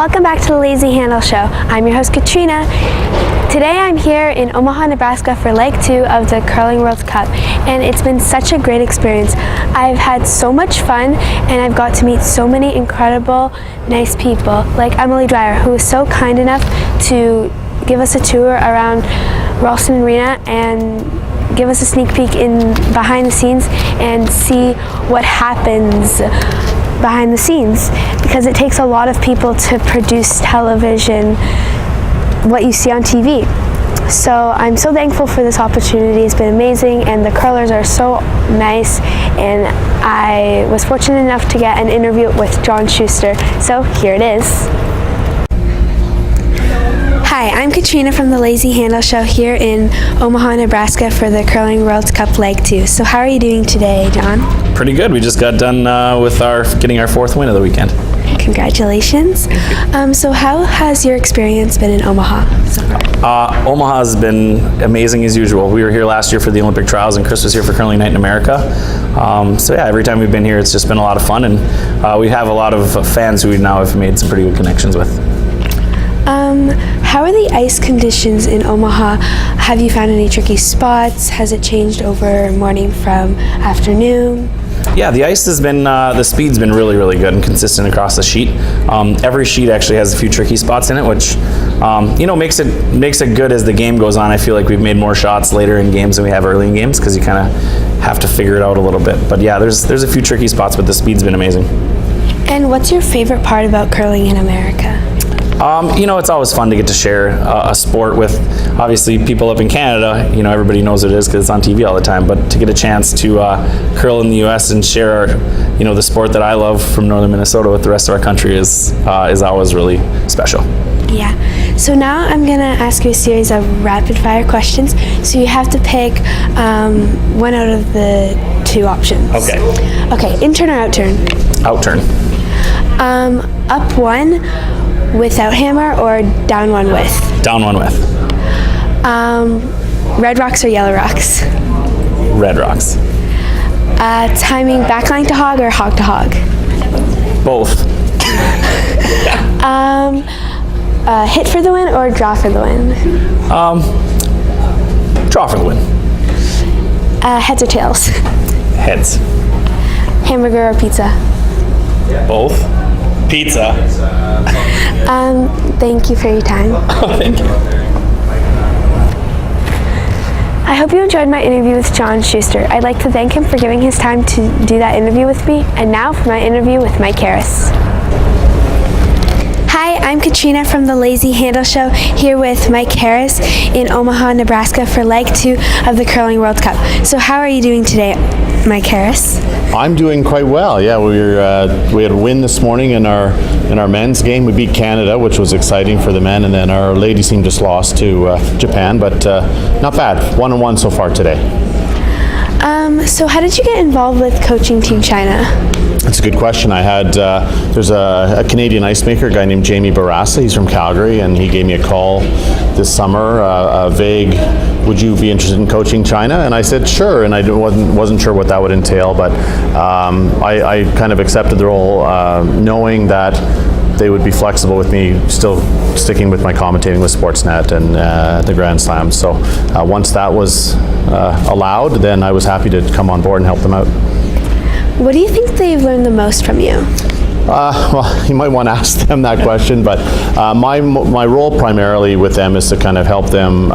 Welcome back to the Lazy Handle Show. I'm your host, Katrina. Today I'm here in Omaha, Nebraska for leg 2 of the Curling World Cup, and it's been such a great experience. I've had so much fun, and I've got to meet so many incredible, nice people, like Emily Dwyer, who was so kind enough to give us a tour around Ralston Arena and give us a sneak peek in behind the scenes and see what happens behind the scenes, because it takes a lot of people to produce television, what you see on TV. So I'm so thankful for this opportunity. It's been amazing, and the curlers are so nice, and I was fortunate enough to get an interview with John Schuster. So here it is. Hi, I'm Katrina from the Lazy Handle Show here in Omaha, Nebraska for the Curling World Cup Leg 2. So how are you doing today, John? Pretty good. We just got done with getting our 4th win of the weekend. Congratulations. So how has your experience been in Omaha so far? Omaha has been amazing as usual. We were here last year for the Olympic trials, and Chris was here for Curling Night in America. So yeah, every time we've been here, it's just been a lot of fun, and we have a lot of fans who we now have made some pretty good connections with. How are the ice conditions in Omaha? Have you found any tricky spots? Has it changed over morning from afternoon? Yeah, the ice has been, the speed's been really, really good and consistent across the sheet. Every sheet actually has a few tricky spots in it, which, makes it good as the game goes on. I feel like we've made more shots later in games than we have early in games, because you kind of have to figure it out a little bit. But yeah, there's a few tricky spots, but the speed's been amazing. And what's your favorite part about curling in America? It's always fun to get to share a sport with, obviously, people up in Canada. Everybody knows what it is because it's on TV all the time, but to get a chance to curl in the U.S. and share, the sport that I love from northern Minnesota with the rest of our country is always really special. Yeah. So now I'm going to ask you a series of rapid-fire questions. So you have to pick one out of the 2 options. Okay. Okay, in turn or out turn? Out turn. Up 1 without hammer or down 1 with? Down 1 with. Red rocks or yellow rocks? Red rocks. Timing backline to hog or hog to hog? Both. Hit for the win or draw for the win? Draw for the win. Heads or tails? Heads. Hamburger or pizza? Both. Pizza. Thank you for your time. Thank you. I hope you enjoyed my interview with John Schuster. I'd like to thank him for giving his time to do that interview with me. And now for my interview with Mike Harris. Hi, I'm Katrina from the Lazy Handle Show here with Mike Harris in Omaha, Nebraska for Leg 2 of the Curling World Cup. So how are you doing today, Mike Harris? I'm doing quite well. Yeah, we had a win this morning in our men's game. We beat Canada, which was exciting for the men, and then our ladies team just lost to Japan, but not bad. 1-1 so far today. So how did you get involved with coaching Team China? That's a good question. I had, there's a Canadian ice maker, a guy named Jamie Barassa. He's from Calgary, and he gave me a call this summer, a vague, would you be interested in coaching China? And I said, sure, and I wasn't sure what that would entail, but I kind of accepted the role knowing that they would be flexible with me still sticking with my commentating with Sportsnet and the Grand Slams. So once that was allowed, then I was happy to come on board and help them out. What do you think they've learned the most from you? Well, you might want to ask them that question, but my role primarily with them is to kind of help them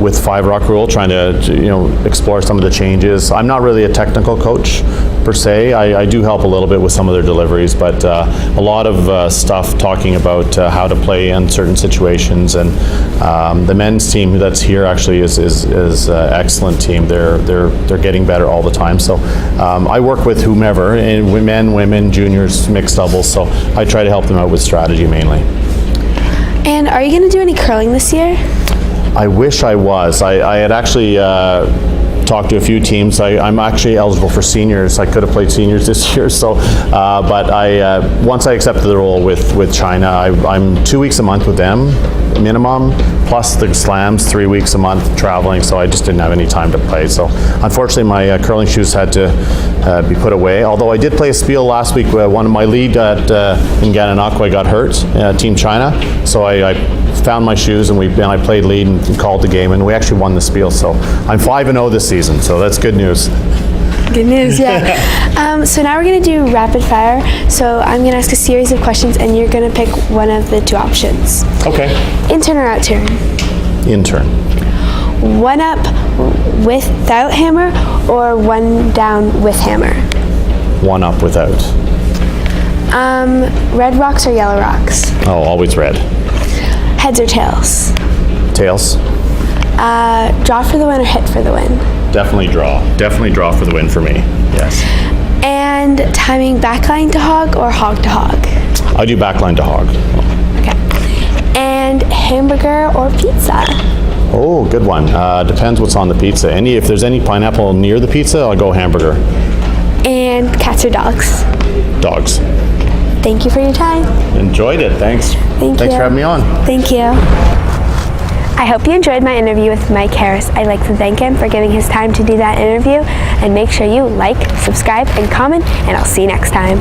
with 5-rock rule, trying to explore some of the changes. I'm not really a technical coach per se. I do help a little bit with some of their deliveries, but a lot of stuff talking about how to play in certain situations. And the men's team that's here actually is an excellent team. They're getting better all the time. So I work with whomever, and men, women, juniors, mixed doubles. So I try to help them out with strategy mainly. And are you going to do any curling this year? I wish I was. I had actually talked to a few teams. I'm actually eligible for seniors. I could have played seniors this year, so but once I accepted the role with China, I'm 2 weeks a month with them minimum, plus the slams 3 weeks a month traveling, so I just didn't have any time to play. So unfortunately my curling shoes had to be put away, although I did play a spiel last week. One of my lead in Gananoque got hurt, Team China, so I found my shoes and I played lead and called the game, and we actually won the spiel. So I'm 5-0 this season, so that's good news. Good news, yeah. So now we're going to do rapid fire. So I'm going to ask a series of questions and you're going to pick one of the two options. Okay. Intern or out turn? Intern. One up without hammer or one down with hammer? One up without. Red rocks or yellow rocks? Oh, always red. Heads or tails? Tails. Draw for the win or hit for the win? Definitely draw. Definitely draw for the win for me. Yes. And timing backline to hog or hog to hog? I do backline to hog. Okay. And hamburger or pizza? Oh, good one. Depends what's on the pizza. If there's any pineapple near the pizza, I'll go hamburger. And cats or dogs? Dogs. Thank you for your time. Enjoyed it. Thanks. Thanks for having me on. Thank you. I hope you enjoyed my interview with Mike Harris. I'd like to thank him for giving his time to do that interview, and make sure you like, subscribe, and comment, and I'll see you next time.